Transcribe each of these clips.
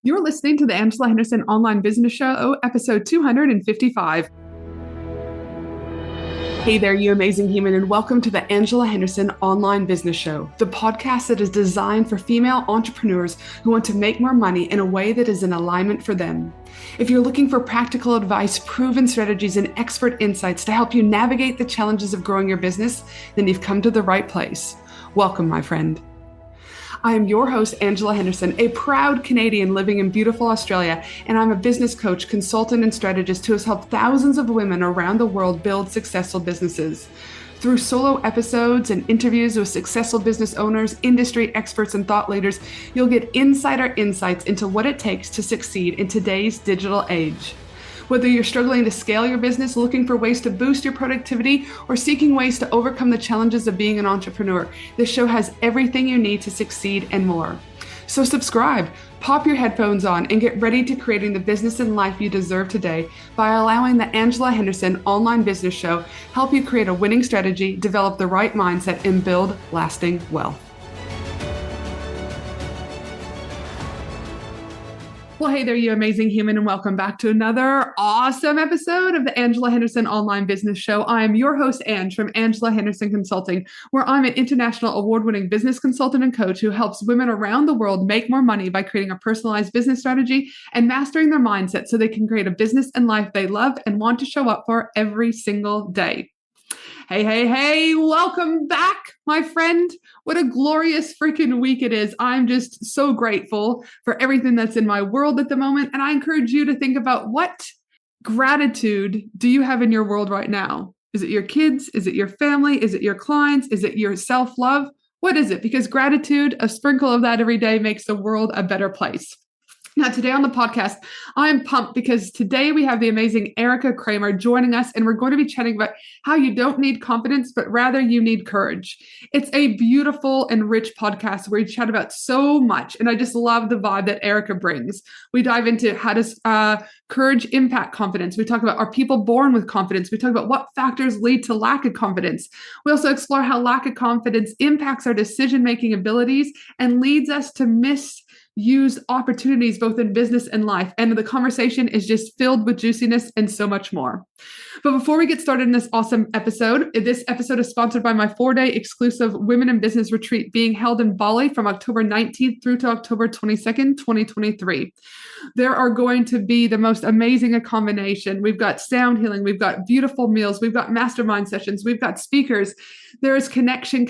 You're listening to the Angela Henderson Online Business Show, episode 255. Hey there, you amazing human, and welcome to the Angela Henderson Online Business Show, the podcast that is designed for female entrepreneurs who want to make more money in a way that is in alignment for them. If you're looking for practical advice, proven strategies, and expert insights to help you navigate the challenges of growing your business, then you've come to the right place. Welcome, my friend. I am your host, Angela Henderson, a proud Canadian living in beautiful Australia, and I'm a business coach, consultant, and strategist who has helped thousands of women around the world build successful businesses. Through solo episodes and interviews with successful business owners, industry experts, and thought leaders, you'll get insider insights into what it takes to succeed in today's digital age. Whether you're struggling to scale your business, looking for ways to boost your productivity, or seeking ways to overcome the challenges of being an entrepreneur, this show has everything you need to succeed and more. So subscribe, pop your headphones on, and get ready to creating the business and life you deserve today by allowing the Angela Henderson Online Business Show help you create a winning strategy, develop the right mindset, and build lasting wealth. Well, hey there, you amazing human, and welcome back to another awesome episode of the Angela Henderson Online Business Show. I am your host, Ange, from Angela Henderson Consulting, where I'm an international award-winning business consultant and coach who helps women around the world make more money by creating a personalized business strategy and mastering their mindset so they can create a business and life they love and want to show up for every single day. Hey, welcome back, my friend. What a glorious freaking week it is. I'm just so grateful for everything that's in my world at the moment. And I encourage you to think about, what gratitude do you have in your world right now? Is it your kids? Is it your family? Is it your clients? Is it your self-love? What is it? Because gratitude, a sprinkle of that every day, makes the world a better place. Now, today on the podcast, I'm pumped because today we have the amazing Erika Cramer joining us, and we're going to be chatting about how you don't need confidence, but rather you need courage. It's a beautiful and rich podcast where we chat about so much, and I just love the vibe that Erika brings. We dive into how does courage impact confidence. We talk about, are people born with confidence? We talk about what factors lead to lack of confidence. We also explore how lack of confidence impacts our decision-making abilities and leads us to misused opportunities both in business and life. And the conversation is just filled with juiciness and so much more. But before we get started in this awesome episode, this episode is sponsored by my 4-day exclusive Women in Business retreat being held in Bali from October 19th through to October 22nd, 2023. There are going to be the most amazing combination. We've got sound healing. We've got beautiful meals. We've got mastermind sessions. We've got speakers. There is connection,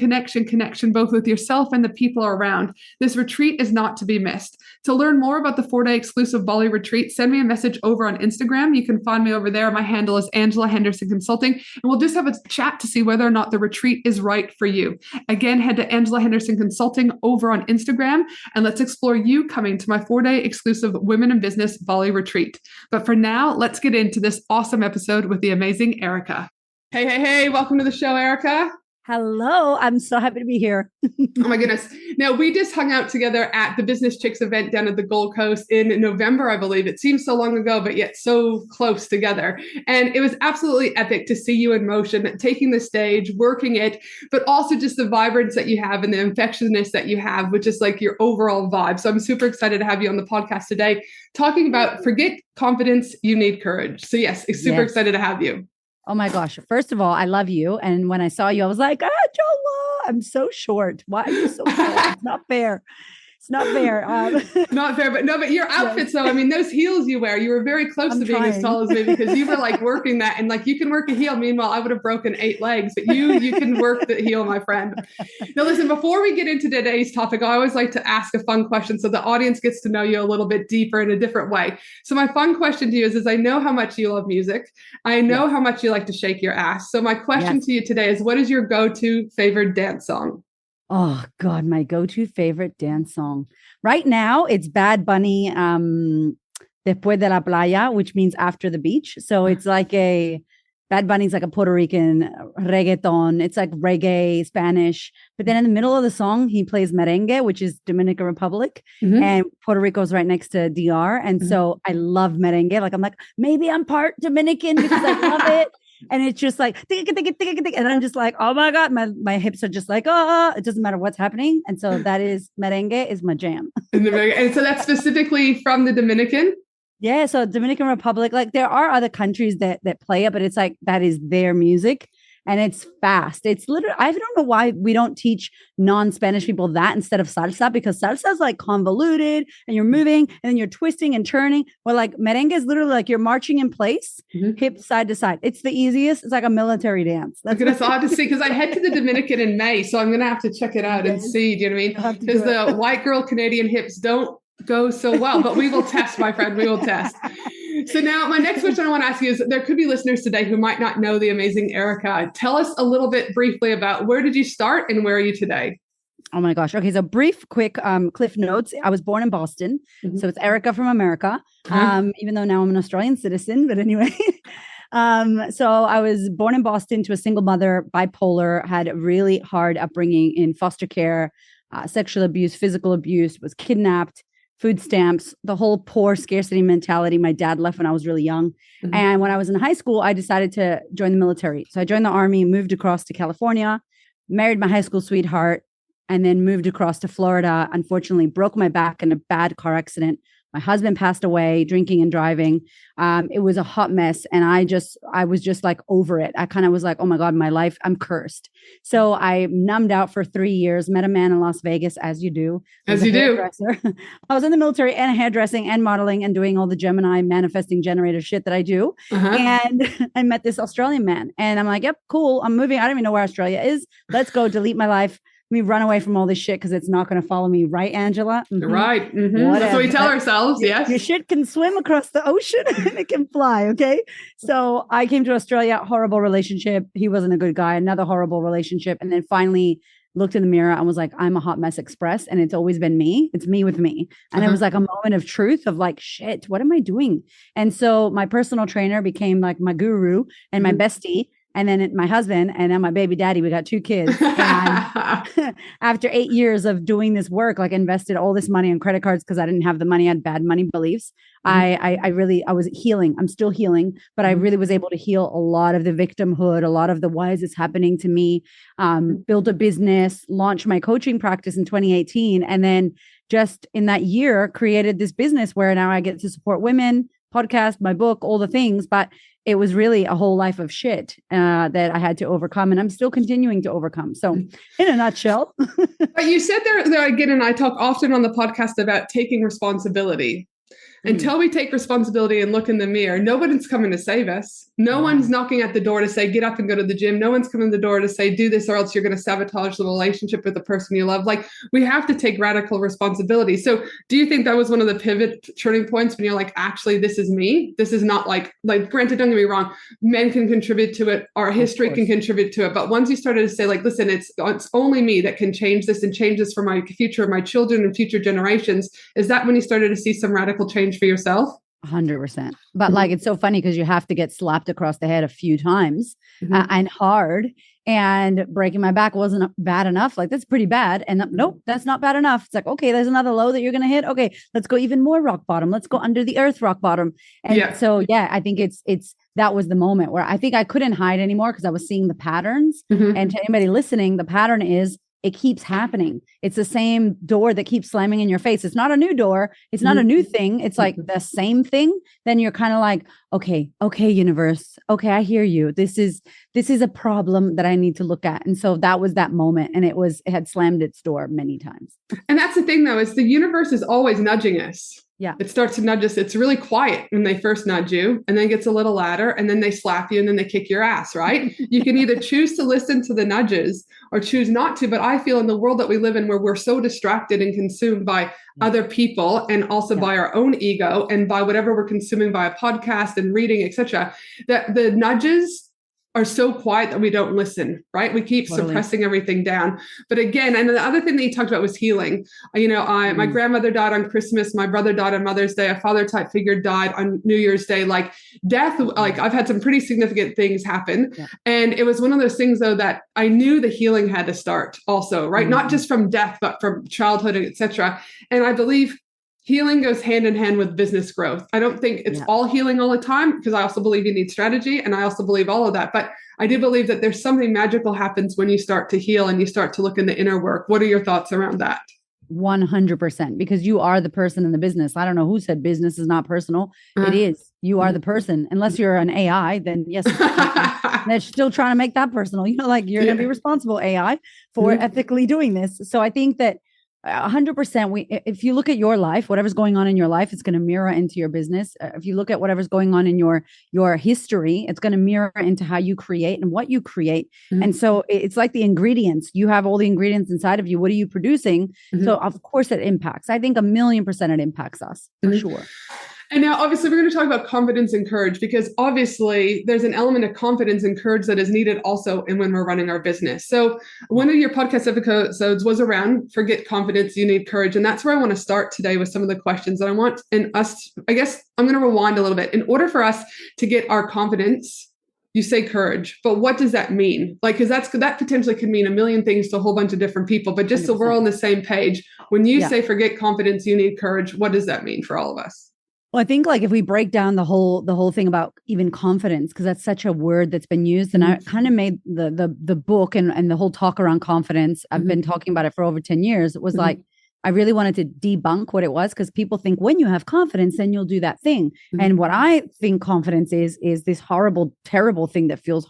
both with yourself and the people around. This retreat is not to be missed. To learn more about the 4-day exclusive Bali retreat, send me a message over on Instagram. You can find me over there. My handle is Angela Henderson Consulting, and we'll just have a chat to see whether or not the retreat is right for you. Again, head to Angela Henderson Consulting over on Instagram, and let's explore you coming to my 4-day exclusive Women in Business Bali retreat. But for now, let's get into this awesome episode with the amazing Erika. Hey, welcome to the show, Erika. Hello. I'm so happy to be here. Oh my goodness. Now, we just hung out together at the Business Chicks event down at the Gold Coast in November, I believe. It seems so long ago, but yet so close together. And it was absolutely epic to see you in motion, taking the stage, working it, but also just the vibrance that you have and the infectiousness that you have, which is like your overall vibe. So I'm super excited to have you on the podcast today, talking about forget confidence, you need courage. So yes, super excited to have you. Oh my gosh. First of all, I love you. And when I saw you, I was like, Jola, I'm so short. Why are you so short? It's not fair. It's not fair. Not fair, but your outfits though, I mean, those heels you wear, you were very close to being as tall as me because you were like working that, and like you can work a heel. Meanwhile, I would have broken 8 legs, but you can work the heel, my friend. Now listen, before we get into today's topic, I always like to ask a fun question so the audience gets to know you a little bit deeper in a different way. So my fun question to you is I know how much you love music. I know how much you like to shake your ass. So my question to you today is, what is your go-to favorite dance song? Oh God, my go-to favorite dance song. Right now, it's Bad Bunny, Después de la Playa, which means after the beach. So it's like Bad Bunny's like a Puerto Rican reggaeton. It's like reggae, Spanish. But then in the middle of the song, he plays merengue, which is Dominican Republic. Mm-hmm. And Puerto Rico's right next to DR. And so I love merengue. Like, I'm like, maybe I'm part Dominican because I love it. And it's just like, and I'm just like, oh my God, my hips are just like, oh, it doesn't matter what's happening. And so that is merengue is my jam. And so that's specifically from the Dominican? Yeah. So Dominican Republic, like there are other countries that play it, but it's like, that is their music. And it's fast. It's literally, I don't know why we don't teach non-Spanish people that instead of salsa, because salsa is like convoluted and you're moving and then you're twisting and turning. Well, like merengue is literally like you're marching in place, hip side to side. It's the easiest. It's like a military dance. That's going to have to see, because I head to the Dominican in May, so I'm going to have to check it out and see. Do you know what I mean? Because the white girl Canadian hips don't go so well, but we will test, my friend. We will test. So now my next question I want to ask you is, there could be listeners today who might not know the amazing Erika. Tell us a little bit briefly about where did you start and where are you today? Oh my gosh. Okay. So quick cliff notes. I was born in Boston. So it's Erika from America. Even though now I'm an Australian citizen, but anyway. So I was born in Boston to a single mother, bipolar, had a really hard upbringing in foster care, sexual abuse, physical abuse, was kidnapped, food stamps, the whole poor scarcity mentality. My dad left when I was really young. And when I was in high school, I decided to join the military. So I joined the Army, moved across to California, married my high school sweetheart, and then moved across to Florida. Unfortunately, broke my back in a bad car accident. My husband passed away, drinking and driving. It was a hot mess. And I was just like over it. I kind of was like, oh my God, my life, I'm cursed. So I numbed out for 3 years, met a man in Las Vegas, as you do. As you do. I was in the military and hairdressing and modeling and doing all the Gemini manifesting generator shit that I do. And I met this Australian man. And I'm like, yep, cool. I'm moving. I don't even know where Australia is. Let's go delete my life. Let me run away from all this shit because it's not going to follow me, right, Angela? Right. That's what we tell ourselves. Yes. Your shit can swim across the ocean and it can fly. Okay. So I came to Australia, horrible relationship. He wasn't a good guy, another horrible relationship. And then finally looked in the mirror and was like, I'm a hot mess express. And it's always been me. It's me with me. And it was like a moment of truth of like, shit, what am I doing? And so my personal trainer became like my guru and my bestie. And then my husband and then my baby daddy, we got 2 kids. And after 8 years of doing this work, like invested all this money on credit cards because I didn't have the money, I had bad money beliefs. I was healing. I'm still healing, but I really was able to heal a lot of the victimhood, a lot of the why is this happening to me, build a business, launch my coaching practice in 2018. And then just in that year created this business where now I get to support women, podcast, my book, all the things. But it was really a whole life of shit that I had to overcome. And I'm still continuing to overcome. So in a nutshell. But you said there again, and I talk often on the podcast about taking responsibility. Until we take responsibility and look in the mirror, nobody's coming to save us. No one's knocking at the door to say, get up and go to the gym. No one's coming to the door to say, do this or else you're going to sabotage the relationship with the person you love. Like, we have to take radical responsibility. So do you think that was one of the pivot turning points when you're like, actually, this is me? This is not like granted, don't get me wrong, men can contribute to it, our history can contribute to it. But once you started to say like, listen, it's only me that can change this and change this for my future, my children and future generations. Is that when you started to see some radical change for yourself? 100%. But like, it's so funny because you have to get slapped across the head a few times and hard, and breaking my back wasn't bad enough. Like, that's pretty bad. And nope, that's not bad enough. It's like, okay, there's another low that you're going to hit. Okay, let's go even more rock bottom. Let's go under the earth rock bottom. And so, I think it's that was the moment where I think I couldn't hide anymore because I was seeing the patterns. And to anybody listening, the pattern is it keeps happening. It's the same door that keeps slamming in your face. It's not a new door. It's not a new thing. It's like the same thing. Then you're kind of like, okay, universe. Okay, I hear you. This is a problem that I need to look at. And so that was that moment. And it had slammed its door many times. And that's the thing though, is the universe is always nudging us. Yeah. It starts to nudge us. It's really quiet when they first nudge you, and then it gets a little louder, and then they slap you, and then they kick your ass, right? You can either choose to listen to the nudges or choose not to. But I feel in the world that we live in, where we're so distracted and consumed by other people and also by our own ego and by whatever we're consuming via podcast and reading, etc., that the nudges are so quiet that we don't listen, right? We keep suppressing everything down. But again, and the other thing that you talked about was healing. My grandmother died on Christmas. My brother died on Mother's Day. A father type figure died on New Year's Day. Like, death, like, I've had some pretty significant things happen. Yeah. And it was one of those things though, that I knew the healing had to start also, right? Not just from death, but from childhood, etc. And I believe healing goes hand in hand with business growth. I don't think it's all healing all the time, because I also believe you need strategy, and I also believe all of that. But I do believe that there's something magical happens when you start to heal and you start to look in the inner work. What are your thoughts around that? 100%, because you are the person in the business. I don't know who said business is not personal. It is. You are the person. Unless you're an AI, then yes, they're still trying to make that personal. Like you're going to be responsible, AI, for ethically doing this. So I think that 100%, if you look at your life, whatever's going on in your life, it's going to mirror into your business. If you look at whatever's going on in your history, it's going to mirror into how you create and what you create. And so it's like the ingredients. You have all the ingredients inside of you. What are you producing? So of course it impacts. I think 1,000,000% it impacts us for sure. And now, obviously, we're going to talk about confidence and courage, because obviously there's an element of confidence and courage that is needed also in when we're running our business. So one of your podcast episodes was around forget confidence, you need courage. And that's where I want to start today with some of the questions that I want. And I guess I'm going to rewind a little bit. In order for us to get our confidence, you say courage, but what does that mean? Like, because that potentially could mean a million things to a whole bunch of different people. But just 100%. So we're all on the same page, when you say forget confidence, you need courage, what does that mean for all of us? Well, I think like if we break down the whole thing about even confidence, because that's such a word that's been used, and I kind of made the book and the whole talk around confidence. I've been talking about it for over 10 years. It was like, I really wanted to debunk what it was, because people think when you have confidence, then you'll do that thing. And what I think confidence is this horrible, terrible thing that feels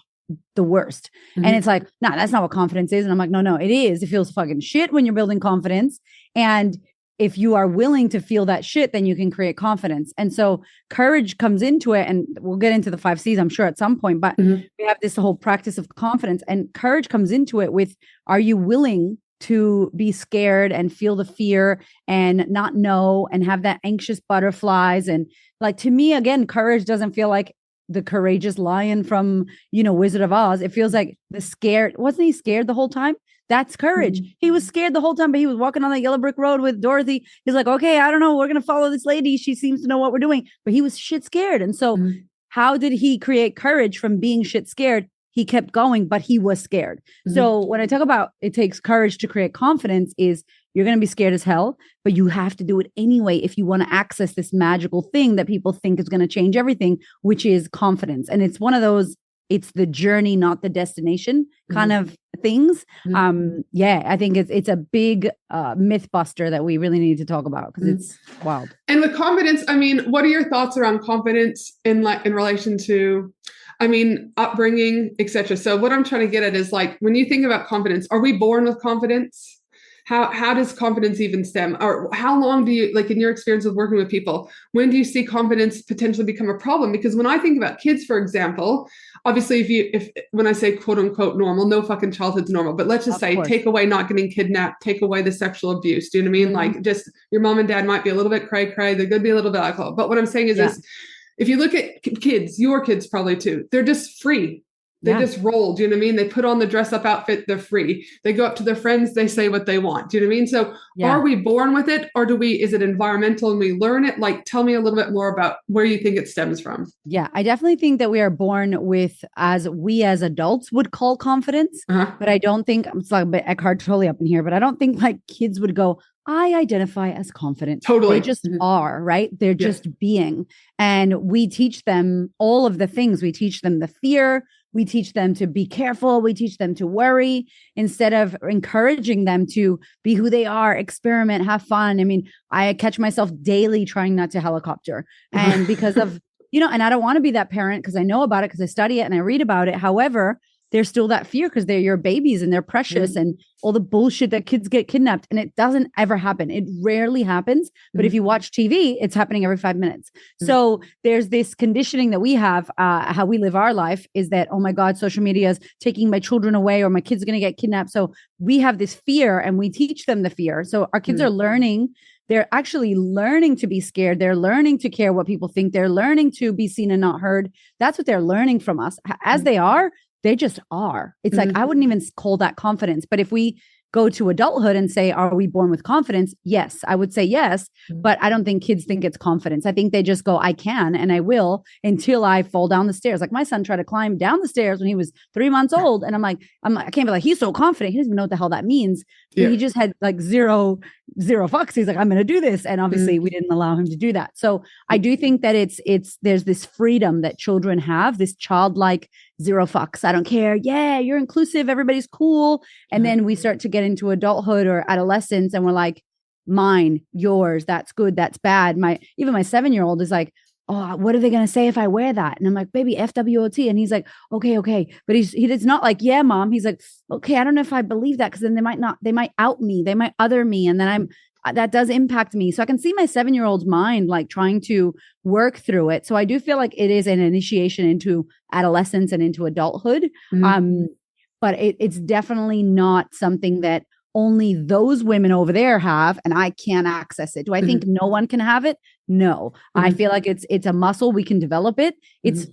the worst. And it's like, no, that's not what confidence is. And I'm like, no, it is. It feels fucking shit when you're building confidence. And if you are willing to feel that shit, then you can create confidence. And so courage comes into it, and we'll get into the 5 C's, I'm sure, at some point, but we have this whole practice of confidence, and courage comes into it with, are you willing to be scared and feel the fear and not know and have that anxious butterflies? And like, to me, again, courage doesn't feel like the courageous lion from, Wizard of Oz. It feels like wasn't he scared the whole time? That's courage. He was scared the whole time, but he was walking on that yellow brick road with Dorothy. He's like, okay, I don't know. We're going to follow this lady. She seems to know what we're doing. But he was shit scared. And so how did he create courage from being shit scared? He kept going, but he was scared. So when I talk about it takes courage to create confidence, is you're going to be scared as hell, but you have to do it anyway if you want to access this magical thing that people think is going to change everything, which is confidence. And it's one of those, it's the journey, not the destination kind of things. I think it's a big myth buster that we really need to talk about, because it's wild. And with confidence, I mean, what are your thoughts around confidence in relation to, upbringing, etc.? So what I'm trying to get at is, like, when you think about confidence, are we born with confidence? How does confidence even stem? Or how long do you, like in your experience with working with people, when do you see confidence potentially become a problem? Because when I think about kids, for example, obviously if when I say quote unquote normal, no fucking childhood's normal, but let's just say take away not getting kidnapped, take away the sexual abuse. Do you know what I mean? Like, just your mom and dad might be a little bit cray, they're going to be a little bit alcohol. But what I'm saying is this, if you look at kids, your kids probably too, they're just free. They just roll. Do you know what I mean? They put on the dress up outfit. They're free. They go up to their friends. They say what they want. Do you know what I mean? So are we born with it, or is it environmental and we learn it? Like, tell me a little bit more about where you think it stems from. Yeah, I definitely think that we are born with, as we as adults would call confidence, but I don't think, it's like a bit Eckhart Tolle up in here, but I don't think like kids would go, I identify as confident. Totally. They just are, right? They're just being. And we teach them all of the things. We teach them the fear. We teach them to be careful. We teach them to worry, instead of encouraging them to be who they are, experiment, have fun. I mean, I catch myself daily trying not to helicopter. And because of, and I don't want to be that parent, because I know about it, because I study it and I read about it. However, there's still that fear, because they're your babies and they're precious, and all the bullshit that kids get kidnapped. And it doesn't ever happen. It rarely happens. But if you watch TV, it's happening every 5 minutes. So there's this conditioning that we have, how we live our life, is that, oh my God, social media is taking my children away, or my kids are going to get kidnapped. So we have this fear, and we teach them the fear. So our kids are learning. They're actually learning to be scared. They're learning to care what people think. They're learning to be seen and not heard. That's what they're learning from us. As they are, they just are. It's like, I wouldn't even call that confidence. But if we go to adulthood and say, are we born with confidence? Yes, I would say yes, but I don't think kids think it's confidence. I think they just go, I can and I will until I fall down the stairs. Like my son tried to climb down the stairs when he was 3 months old. And I can't be like, he's so confident. He doesn't even know what the hell that means. Yeah. He just had like zero fucks. He's like, I'm going to do this. And obviously we didn't allow him to do that. So I do think that there's this freedom that children have, this childlike zero fucks. I don't care. Yeah, you're inclusive. Everybody's cool. And then we start to get into adulthood or adolescence and we're like, mine, yours, that's good, that's bad. Even my 7-year-old is like, oh, what are they going to say if I wear that? And I'm like, baby, FWOT. And he's like, okay. But he's not like, yeah, mom. He's like, okay, I don't know if I believe that because then they might out me. They might other me. And then that does impact me. So I can see my 7-year-old's mind like trying to work through it. So I do feel like it is an initiation into adolescence and into adulthood. But it's definitely not something that only those women over there have and I can't access it. Do I think no one can have it? No. I feel like it's a muscle. We can develop it.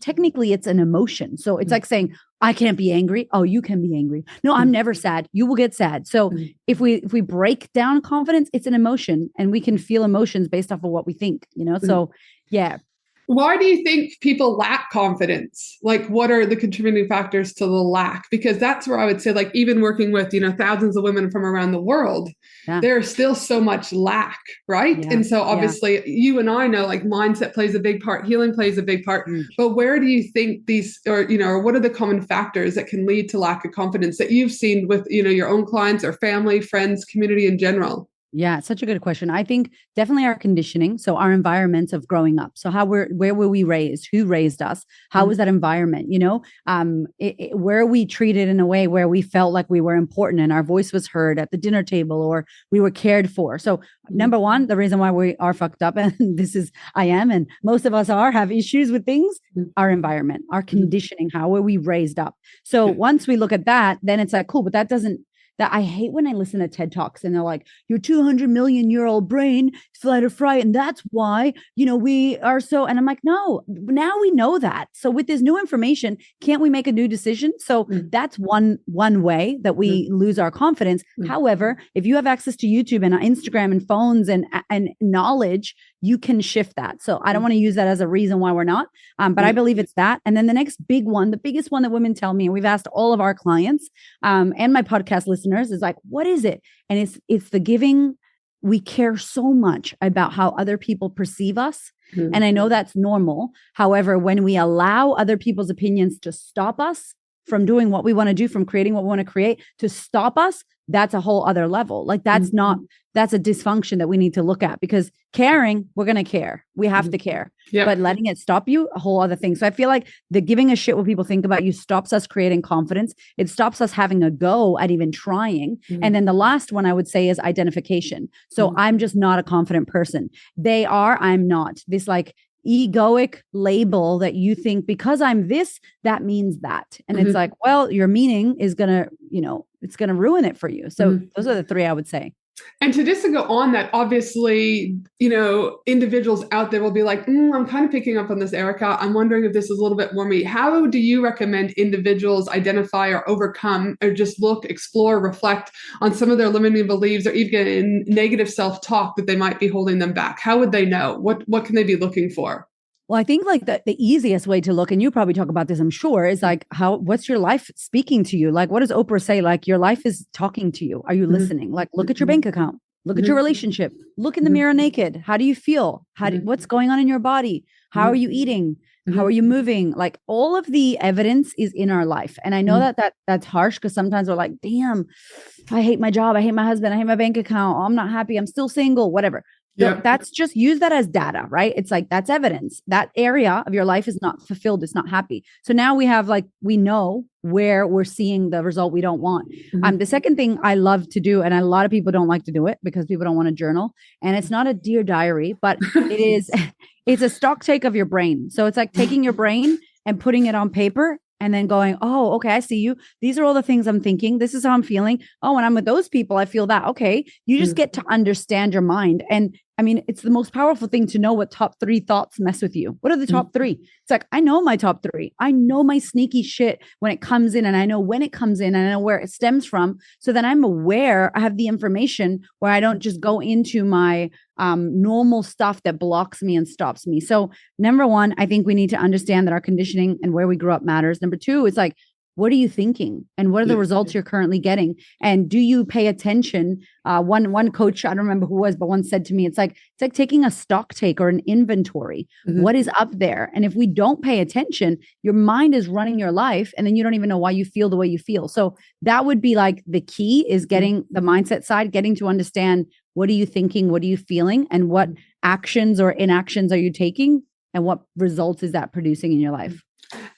Technically it's an emotion. So it's like saying, I can't be angry. Oh, you can be angry. No, I'm never sad. You will get sad. So if we break down confidence, it's an emotion and we can feel emotions based off of what we think, So yeah. Why do you think people lack confidence? Like, what are the contributing factors to the lack? Because that's where I would say, like, even working with, thousands of women from around the world, there's still so much lack, right? Yeah. And so obviously you and I know like mindset plays a big part, healing plays a big part, but where do you think these, or what are the common factors that can lead to lack of confidence that you've seen with, your own clients or family, friends, community in general? Yeah, such a good question. I think definitely our conditioning. So our environments of growing up. So where were we raised? Who raised us? How was that environment? Where we treated in a way where we felt like we were important and our voice was heard at the dinner table or we were cared for. So number one, the reason why we are fucked up, and I am, and most of us have issues with things, our environment, our conditioning, how were we raised up? So once we look at that, then it's like, cool, but that I hate when I listen to TED Talks and they're like, your 200 million year old brain is flight or fright. And that's why, we are so, and I'm like, no, now we know that. So with this new information, can't we make a new decision? So that's one way that we lose our confidence. However, if you have access to YouTube and Instagram and phones and knowledge, you can shift that. So I don't want to use that as a reason why we're not, but I believe it's that. And then the next big one, the biggest one that women tell me, and we've asked all of our clients and my podcast listeners is like, what is it? And it's the giving. We care so much about how other people perceive us. And I know that's normal. However, when we allow other people's opinions to stop us from doing what we want to do, from creating what we want to create, to stop us, that's a whole other level. Like that's a dysfunction that we need to look at, because caring, we're going to care. We have to care, but letting it stop you, a whole other thing. So I feel like the giving a shit what people think about you stops us creating confidence. It stops us having a go at even trying. And then the last one I would say is identification. So I'm just not a confident person. They are, I'm not. This like egoic label that you think because I'm this, that means that. And it's like, well, your meaning is going to, it's going to ruin it for you. So those are the three I would say. And to just to go on that, obviously, individuals out there will be like, I'm kind of picking up on this, Erika. I'm wondering if this is a little bit more me. How do you recommend individuals identify or overcome or just look, explore, reflect on some of their limiting beliefs or even negative self-talk that they might be holding them back? How would they know? What can they be looking for? Well, I think like the easiest way to look, and you probably talk about this, I'm sure, is like what's your life speaking to you? Like, what does Oprah say? Like, your life is talking to you. Are you listening? Like, look at your bank account, look at your relationship, look in the mirror naked. How do you feel? What's going on in your body? How are you eating? How are you moving? Like all of the evidence is in our life. And I know that's harsh because sometimes we're like, damn, I hate my job. I hate my husband. I hate my bank account. I'm not happy. I'm still single, whatever. So that's just use that as data, right? It's like, that's evidence. That area of your life is not fulfilled. It's not happy. So now we know where we're seeing the result we don't want. The second thing I love to do, and a lot of people don't like to do it because people don't want to journal, and it's not a Dear Diary, but it's a stock take of your brain. So it's like taking your brain and putting it on paper and then going, oh, okay, I see you. These are all the things I'm thinking. This is how I'm feeling. Oh, when I'm with those people, I feel that. Okay. You just get to understand your mind. And I mean, it's the most powerful thing to know what top 3 thoughts mess with you. What are the top 3? It's like, I know my top 3. I know my sneaky shit when it comes in, and I know when it comes in, and I know where it stems from. So then I'm aware, I have the information where I don't just go into my normal stuff that blocks me and stops me. So number 1, I think we need to understand that our conditioning and where we grew up matters. Number 2, it's like, what are you thinking, and what are the results you're currently getting? And do you pay attention? One coach, I don't remember who it was, but once said to me, it's like taking a stock take or an inventory. What is up there? And if we don't pay attention, your mind is running your life, and then you don't even know why you feel the way you feel. So that would be like the key, is getting the mindset side, getting to understand, what are you thinking? What are you feeling? And what actions or inactions are you taking? And what results is that producing in your life?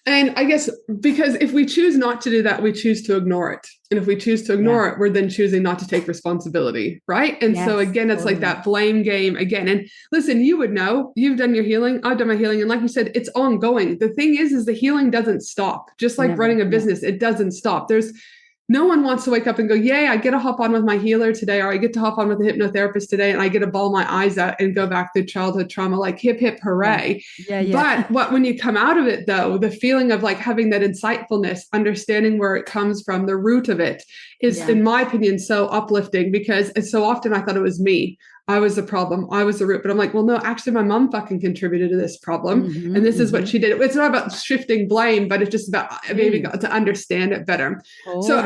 And I guess because if we choose not to do that, we choose to ignore it. And if we choose to ignore it, we're then choosing not to take responsibility, right? And so again, it's like that blame game again. And listen, you would know, you've done your healing, I've done my healing. And like you said, it's ongoing. The thing is the healing doesn't stop. Just like running a business, it doesn't stop. No one wants to wake up and go, yay, I get to hop on with my healer today, or I get to hop on with a hypnotherapist today, and I get to bawl my eyes out and go back through childhood trauma, like hip, hip, hooray. But when you come out of it, though, the feeling of like having that insightfulness, understanding where it comes from, the root of it is, in my opinion, so uplifting, because so often I thought it was me. I was the problem. I was the root. But I'm like, well, no, actually, my mom fucking contributed to this problem. And this is what she did. It's not about shifting blame, but it's just about maybe to understand it better. So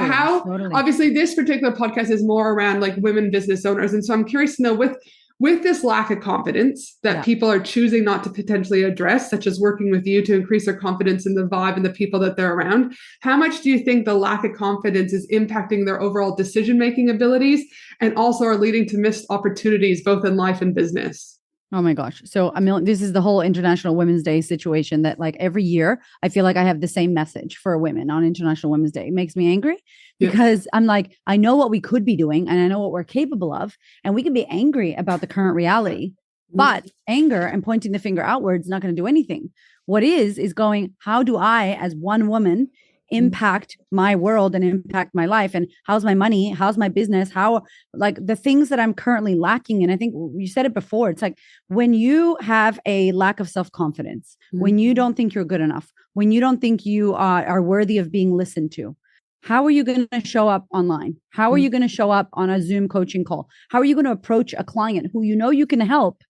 obviously, this particular podcast is more around like women business owners. And so I'm curious to know, with this lack of confidence that people are choosing not to potentially address, such as working with you to increase their confidence in the vibe and the people that they're around, how much do you think the lack of confidence is impacting their overall decision-making abilities, and also are leading to missed opportunities both in life and business? Oh my gosh. So this is the whole International Women's Day situation that like every year I feel like I have the same message for women on International Women's Day. It makes me angry because I'm like, I know what we could be doing and I know what we're capable of, and we can be angry about the current reality, but anger and pointing the finger outwards is not going to do anything. What is going, how do I, as one woman, impact my world and impact my life? And how's my money? How's my business? How, like, the things that I'm currently lacking. And I think you said it before, it's like when you have a lack of self-confidence, when you don't think you're good enough, when you don't think you are worthy of being listened to, how are you going to show up online? How are you going to show up on a Zoom coaching call? How are you going to approach a client who you know you can help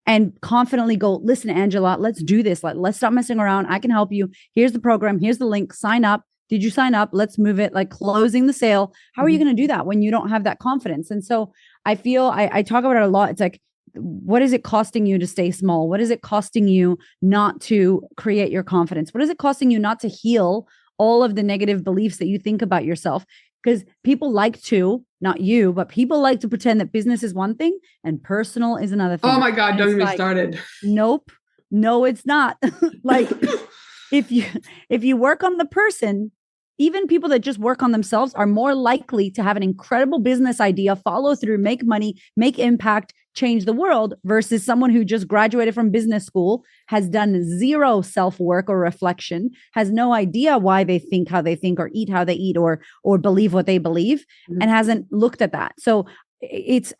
and confidently go, listen, Angela, let's do this. Let's stop messing around. I can help you. Here's the program. Here's the link. Sign up. Did you sign up? Let's move it, like closing the sale. How are you going to do that when you don't have that confidence? And so I feel I talk about it a lot. It's like, what is it costing you to stay small? What is it costing you not to create your confidence? What is it costing you not to heal all of the negative beliefs that you think about yourself? Because people like to, not you, but people like to pretend that business is one thing and personal is another thing. Oh my God, don't get me started. Nope. No, it's not. Like, if you work on the person, even people that just work on themselves are more likely to have an incredible business idea, follow through, make money, make impact, change the world, versus someone who just graduated from business school, has done zero self-work or reflection, has no idea why they think how they think or eat how they eat or believe what they believe, and hasn't looked at that. So it's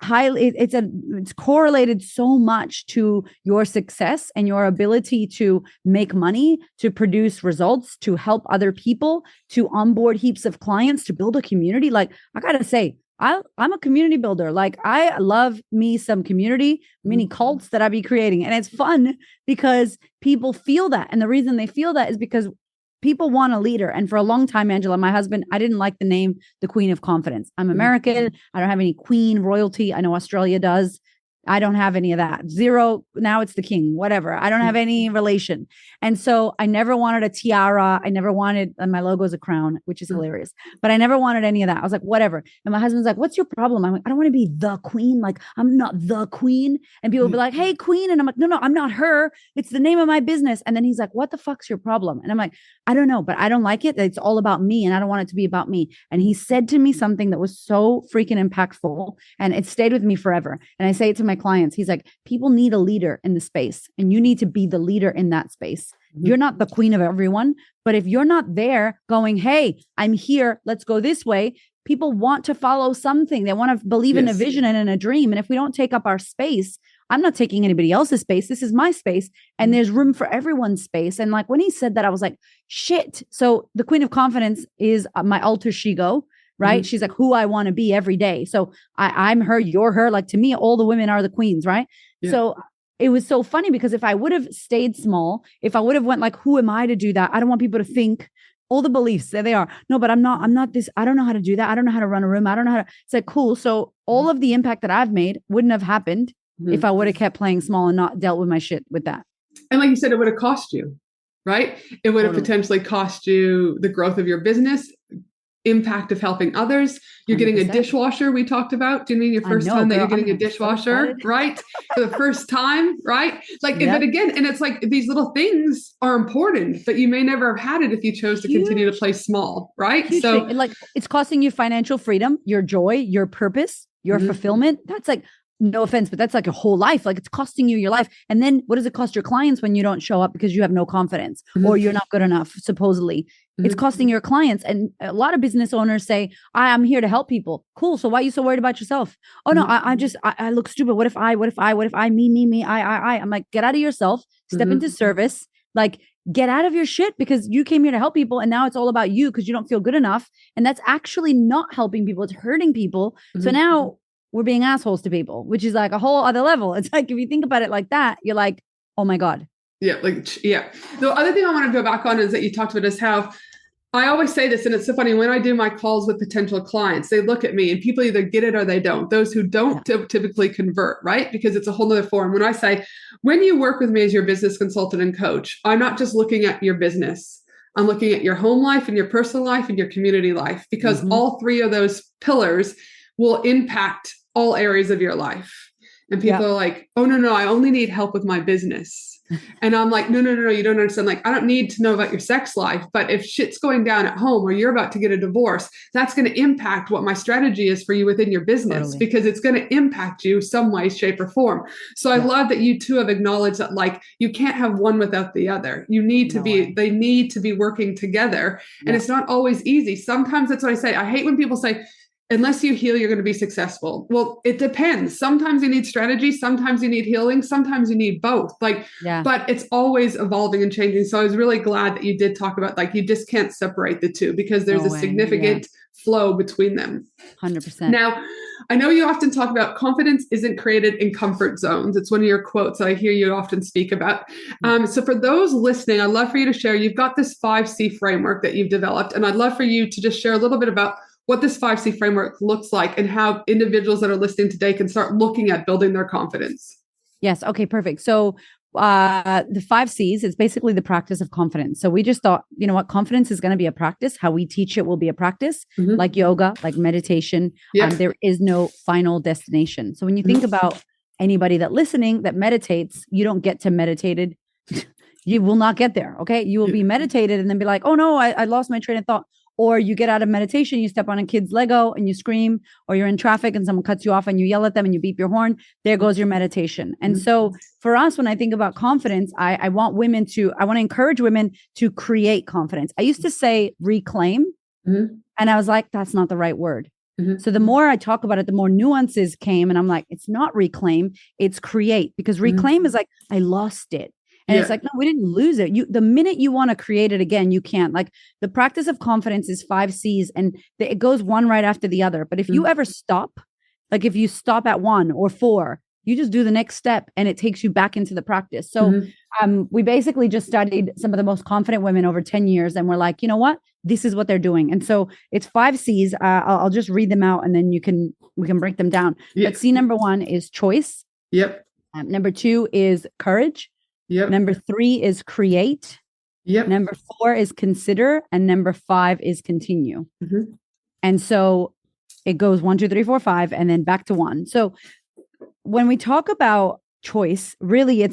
correlated so much to your success and your ability to make money, to produce results, to help other people, to onboard heaps of clients, to build a community. Like, I gotta say, I'm a community builder. Like, I love me some community, mini cults that I be creating. And it's fun because people feel that. And the reason they feel that is because people want a leader. And for a long time, Angela, my husband, I didn't like the name, the Queen of Confidence. I'm American. I don't have any queen royalty. I know Australia does. I don't have any of that. Zero. Now it's the king, whatever. I don't have any relation. And so I never wanted a tiara. I never wanted, and my logo is a crown, which is hilarious, but I never wanted any of that. I was like, whatever. And my husband's like, what's your problem? I'm like, I don't want to be the queen. Like, I'm not the queen. And people will be like, hey, queen. And I'm like, no, I'm not her. It's the name of my business. And then he's like, what the fuck's your problem? And I'm like, I don't know, but I don't like it. It's all about me. And I don't want it to be about me. And he said to me something that was so freaking impactful, and it stayed with me forever. And I say it to my clients. He's like, people need a leader in the space, and you need to be the leader in that space. You're not the queen of everyone. But if you're not there going, hey, I'm here, let's go this way. People want to follow something. They want to believe in a vision and in a dream. And if we don't take up our space, I'm not taking anybody else's space. This is my space. And there's room for everyone's space. And like when he said that, I was like, shit. So the queen of confidence is my alter ego, right? She's like who I want to be every day. So I'm her, you're her. Like to me, all the women are the queens, right? Yeah. So it was so funny because if I would have stayed small, if I would have went like, who am I to do that? I don't want people to think all the beliefs, there they are. No, but I'm not this. I don't know how to do that. I don't know how to run a room. I don't know how to. It's like, cool. So all of the impact that I've made wouldn't have happened if I would have kept playing small and not dealt with my shit with that. And like you said, it would have cost you, right? It would have potentially cost you the growth of your business, impact of helping others. You're 100%. Getting a dishwasher we talked about. Do you mean your first time that you're getting a dishwasher, right? For the first time, right? Like, but again, and it's like these little things are important, but you may never have had it if you chose to continue to play small, right? Huge So thing. Like it's costing you financial freedom, your joy, your purpose, your fulfillment. That's like, no offense, but that's like your whole life. Like it's costing you your life. And then what does it cost your clients when you don't show up because you have no confidence or you're not good enough, supposedly? It's costing your clients. And a lot of business owners say, I'm here to help people. Cool. So why are you so worried about yourself? Oh no, I look stupid. What if I, me, I, I'm like, get out of yourself, step into service, like get out of your shit because you came here to help people. And now it's all about you because you don't feel good enough. And that's actually not helping people. It's hurting people. So now we're being assholes to people, which is like a whole other level. It's like, if you think about it like that, you're like, oh my God. Yeah. The other thing I want to go back on is that you talked about is how I always say this, and it's so funny when I do my calls with potential clients, they look at me and people either get it or they don't. Those who don't typically convert, right? Because it's a whole nother form. When I say, when you work with me as your business consultant and coach, I'm not just looking at your business. I'm looking at your home life and your personal life and your community life, because all three of those pillars will impact all areas of your life. And people are like, oh, no, I only need help with my business. And I'm like, no, you don't understand. Like, I don't need to know about your sex life, but if shit's going down at home or you're about to get a divorce, that's going to impact what my strategy is for you within your business, because it's going to impact you some way, shape, or form. So I love that you two have acknowledged that, like, you can't have one without the other. You need to they need to be working together. And it's not always easy. Sometimes that's what I say. I hate when people say, unless you heal, you're going to be successful. Well, it depends. Sometimes you need strategy. Sometimes you need healing. Sometimes you need both. But it's always evolving and changing. So I was really glad that you did talk about, like, you just can't separate the two because there's a significant flow between them. 100%. Now, I know you often talk about confidence isn't created in comfort zones. It's one of your quotes that I hear you often speak about. So for those listening, I'd love for you to share, you've got this 5C framework that you've developed. And I'd love for you to just share a little bit about what this 5C framework looks like and how individuals that are listening today can start looking at building their confidence. Yes. Okay, perfect. So the 5Cs is basically the practice of confidence. So we just thought, you know what, confidence is going to be a practice. How we teach it will be a practice, like yoga, like meditation. There is no final destination. So when you think about anybody that listening that meditates, you don't get to meditated. You will not get there. Okay. You will be meditated and then be like, oh no, I lost my train of thought. Or you get out of meditation, you step on a kid's Lego and you scream, or you're in traffic and someone cuts you off and you yell at them and you beep your horn. There goes your meditation. And so for us, when I think about confidence, I want to encourage women to create confidence. I used to say reclaim, and I was like, that's not the right word. So the more I talk about it, the more nuances came. And I'm like, it's not reclaim, it's create. Because reclaim is like, I lost it. And it's like, no, we didn't lose it. The minute you want to create it again, you can't. Like, the practice of confidence is 5Cs and it goes one right after the other. But if you ever stop, like if you stop at 1 or 4, you just do the next step and it takes you back into the practice. So we basically just studied some of the most confident women over 10 years. And we're like, you know what? This is what they're doing. And so it's 5Cs. I'll just read them out and then we can break them down. But C number 1 is choice. Number 2 is courage. Number 3 is create. Number 4 is consider. And number 5 is continue. And so it goes 1, 2, 3, 4, 5, and then back to 1. So when we talk about choice, really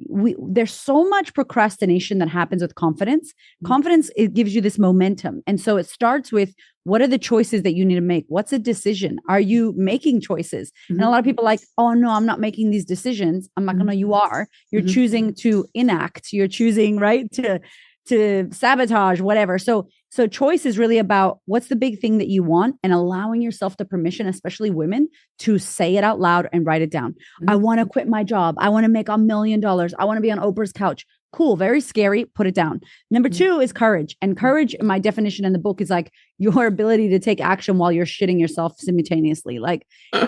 there's so much procrastination that happens with confidence. Confidence, it gives you this momentum. And so it starts with, what are the choices that you need to make? What's a decision? Are you making choices? And a lot of people are like, oh no, I'm not making these decisions. I'm not gonna, you are. You're choosing to enact. You're choosing, right, to sabotage, whatever. So choice is really about what's the big thing that you want, and allowing yourself the permission, especially women, to say it out loud and write it down. I want to quit my job. I want to make $1 million. I want to be on Oprah's couch. Cool. Very scary. Put it down. Number 2 is courage. And courage, my definition in the book, is like your ability to take action while you're shitting yourself simultaneously. Like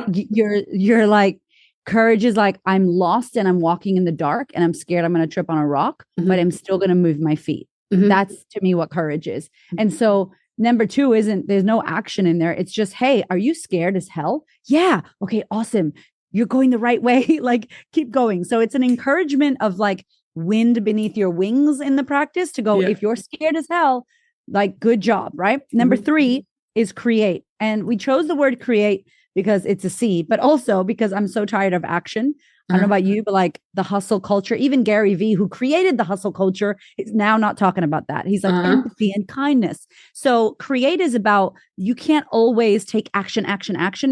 you're like, courage is like, I'm lost and I'm walking in the dark and I'm scared I'm going to trip on a rock, but I'm still going to move my feet. That's to me what courage is. And so number 2 there's no action in there. It's just, hey, are you scared as hell? Yeah. Okay, awesome. You're going the right way. Like, keep going. So it's an encouragement of like wind beneath your wings in the practice to go, if you're scared as hell, like, good job. Right. Number 3 is create. And we chose the word create because it's a C, but also because I'm so tired of action. I don't know about you, but like the hustle culture, even Gary Vee, who created the hustle culture, is now not talking about that. He's like empathy and kindness. So create is about, you can't always take action,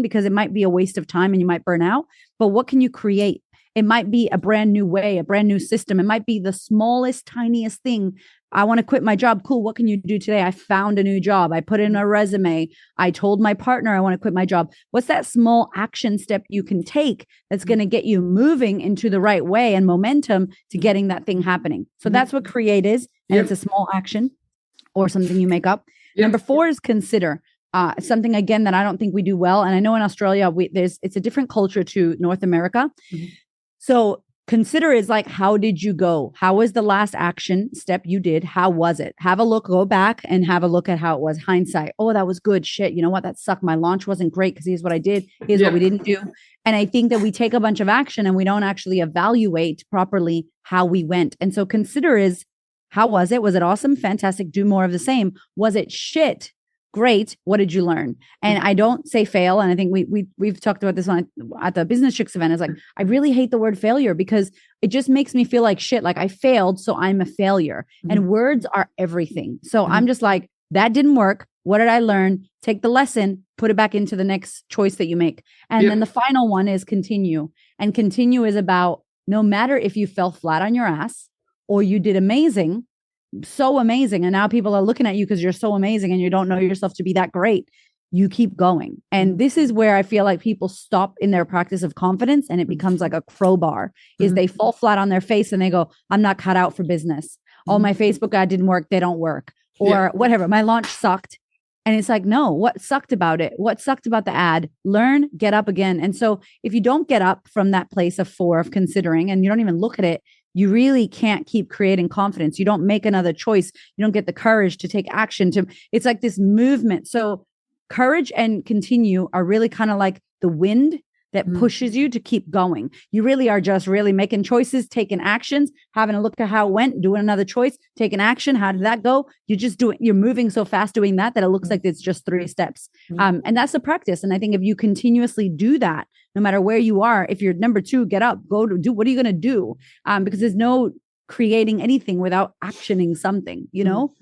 because it might be a waste of time and you might burn out. But what can you create? It might be a brand new way, a brand new system. It might be the smallest, tiniest thing. I want to quit my job. Cool. What can you do today? I found a new job. I put in a resume. I told my partner I want to quit my job. What's that small action step you can take that's going to get you moving into the right way and momentum to getting that thing happening? So that's what create is. And it's a small action or something you make up. Number 4 is consider. Something, again, that I don't think we do well. And I know in Australia, it's a different culture to North America. So consider is like, how did you go? How was the last action step you did? How was it? Have a look, go back and have a look at how it was. Hindsight. Oh, that was good. Shit. You know what? That sucked. My launch wasn't great because here's what I did. Here's what we didn't do. And I think that we take a bunch of action and we don't actually evaluate properly how we went. And so consider is, how was it? Was it awesome? Fantastic. Do more of the same. Was it shit? Great. What did you learn? And I don't say fail. And I think we've talked about this at the Business Chicks event. Is like, I really hate the word failure because it just makes me feel like shit. Like I failed, so I'm a failure. And words are everything. So I'm just like, that didn't work. What did I learn? Take the lesson, put it back into the next choice that you make. And then the final one is continue. And continue is about, no matter if you fell flat on your ass or you did amazing, so amazing, and now people are looking at you because you're so amazing and you don't know yourself to be that great, you keep going. And this is where I feel like people stop in their practice of confidence, and it becomes like a crowbar. Is they fall flat on their face and they go, I'm not cut out for business. Oh, my Facebook ad didn't work. They don't work. Or whatever. My launch sucked. And it's like, no, what sucked about it? What sucked about the ad? Learn, get up again. And so if you don't get up from that place of 4 of considering, and you don't even look at it, you really can't keep creating confidence. You don't make another choice. You don't get the courage to take action. It's like this movement. So courage and continue are really kind of like the wind that pushes you to keep going. You really are just really making choices, taking actions, having a look at how it went, doing another choice, taking action. How did that go? You're moving so fast doing that it looks like it's just 3 steps. And that's the practice. And I think if you continuously do that, no matter where you are, if you're number 2, get up, go to do, what are you going to do? Because there's no creating anything without actioning something, you know?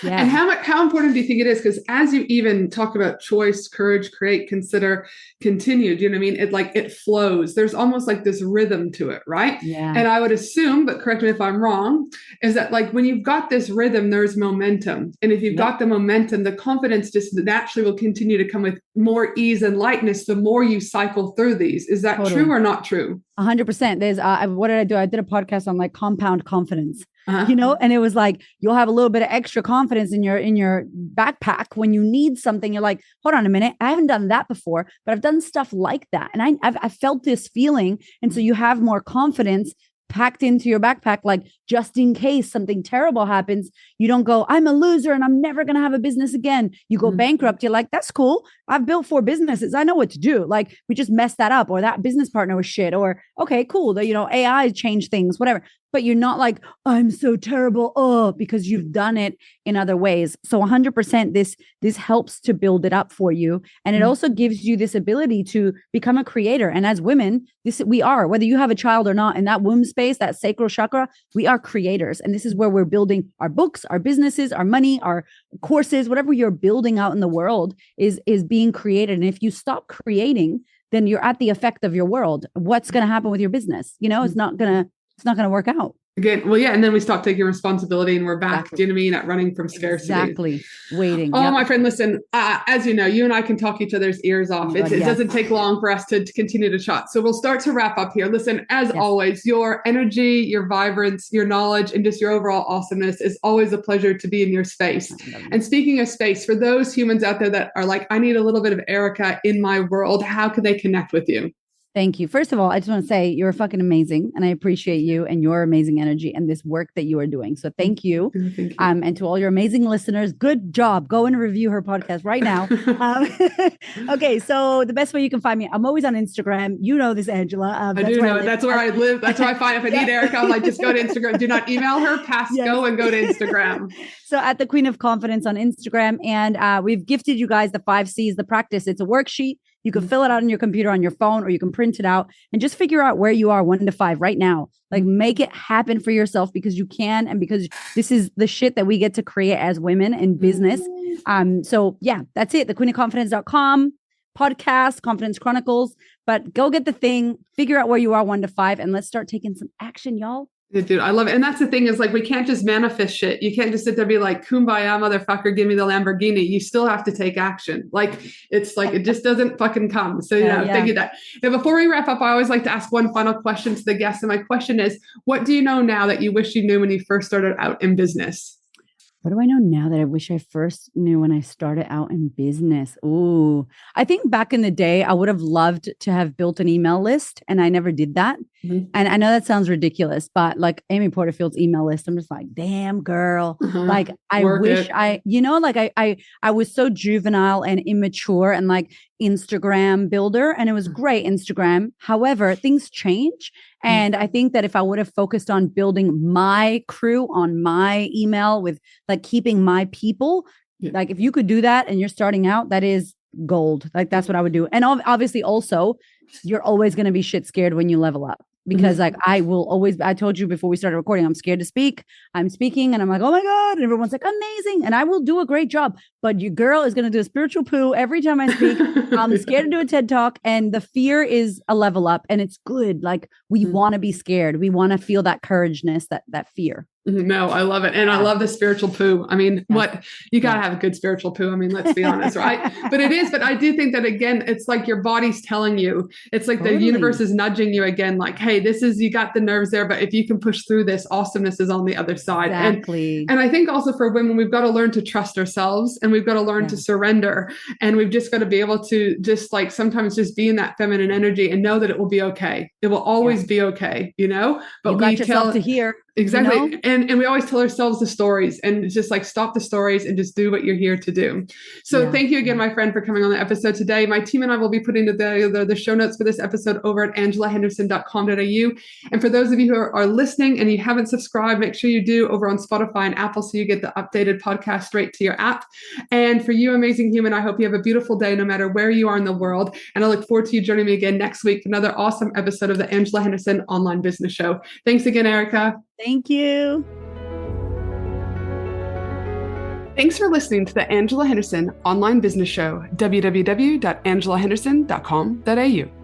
Yeah. And how important do you think it is? Because as you even talk about choice, courage, create, consider, continue, do you know what I mean? It flows. There's almost like this rhythm to it, right? Yeah. And I would assume, but correct me if I'm wrong, is that like when you've got this rhythm, there's momentum. And if you've got the momentum, the confidence just naturally will continue to come with more ease and lightness the more you cycle through these. Is that true or not true? 100%. There's what did I do? I did a podcast on like compound confidence. You know, and it was like, you'll have a little bit of extra confidence in your backpack when you need something. You're like, hold on a minute, I haven't done that before, but I've done stuff like that, and I've felt this feeling, and so you have more confidence packed into your backpack, like just in case something terrible happens. You don't go, I'm a loser and I'm never going to have a business again. You go bankrupt. You're like, that's cool. I've built 4 businesses. I know what to do. Like, we just messed that up, or that business partner was shit, or okay, cool. AI changed things, whatever. but you're not like, I'm so terrible. Oh, because you've done it in other ways. So 100% this helps to build it up for you. And it also gives you this ability to become a creator. And as women, we are, whether you have a child or not, in that womb space, that sacral chakra, we are creators. And this is where we're building our books, our businesses, our money, our courses, whatever you're building out in the world is being created. And if you stop creating, then you're at the effect of your world. What's going to happen with your business? It's not going to work out. Again, well, yeah, and then we stop taking responsibility and we're back, do you know what I mean, at running from scarcity. Exactly. Waiting. Oh, my friend, listen, as you know, you and I can talk each other's ears off. It doesn't take long for us to continue to chat. So we'll start to wrap up here. Listen, as always, your energy, your vibrance, your knowledge, and just your overall awesomeness is always a pleasure to be in your space. And speaking of space, for those humans out there that are like, I need a little bit of Erika in my world, how can they connect with you? Thank you. First of all, I just want to say you're fucking amazing, and I appreciate you and your amazing energy and this work that you are doing. So thank you. Thank you. And to all your amazing listeners, good job. Go and review her podcast right now. Okay, so the best way you can find me, I'm always on Instagram. You know this, Angela. I do know. That's where I live. That's where I find if I need Erika, I'm like, just go to Instagram. Do not email her. Go and go to Instagram. So at the Queen of Confidence on Instagram. And we've gifted you guys the 5 C's, the practice. It's a worksheet. You can fill it out on your computer, on your phone, or you can print it out and just figure out where you are 1 to 5 right now. Like make it happen for yourself because you can. And because this is the shit that we get to create as women in business. So yeah, that's it. thequeenofconfidence.com podcast, Confidence Chronicles, but go get the thing, figure out where you are 1 to 5, and let's start taking some action, y'all. Dude, I love it. And that's the thing is like, we can't just manifest shit. You can't just sit there and be like, kumbaya, motherfucker, give me the Lamborghini. You still have to take action. Like, it's like, it just doesn't fucking come. So, thank you that. Now, before we wrap up, I always like to ask one final question to the guests. And my question is, what do you know now that you wish you knew when you first started out in business? What do I know now that I wish I first knew when I started out in business? Ooh, I think back in the day, I would have loved to have built an email list, and I never did that. And I know that sounds ridiculous, but like Amy Porterfield's email list, I'm just like, damn girl. Like I wish I was so juvenile and immature and like Instagram builder, and it was great Instagram. However, things change. And I think that if I would have focused on building my crew on my email with like keeping my people, like if you could do that and you're starting out, that is gold. Like that's what I would do. And obviously also you're always going to be shit scared when you level up. Because like I told you before we started recording, I'm scared to speak. I'm speaking and I'm like, oh my God. And everyone's like, amazing. And I will do a great job. But your girl is going to do a spiritual poo every time I speak. I'm scared to do a TED Talk. And the fear is a level up. And it's good. Like we want to be scared. We want to feel that courageness, that fear. No, I love it. And I love the spiritual poo. I mean, you got to have a good spiritual poo. I mean, let's be honest, right? But I do think that again, it's like your body's telling you, it's like the universe is nudging you again, like, hey, you got the nerves there, but if you can push through this, awesomeness is on the other side. Exactly. And I think also for women, we've got to learn to trust ourselves and we've got to learn to surrender. And we've just got to be able to just like sometimes just be in that feminine energy and know that it will be okay. It will always be okay, but you got yourself to hear. Exactly. And we always tell ourselves the stories and it's just like stop the stories and just do what you're here to do. So thank you again, my friend, for coming on the episode today. My team and I will be putting the show notes for this episode over at angelahenderson.com.au. And for those of you who are listening and you haven't subscribed, make sure you do over on Spotify and Apple so you get the updated podcast straight to your app. And for you, amazing human, I hope you have a beautiful day no matter where you are in the world. And I look forward to you joining me again next week for another awesome episode of the Angela Henderson Online Business Show. Thanks again, Erika. Thank you. Thanks for listening to the Angela Henderson Online Business Show, www.angelahenderson.com.au.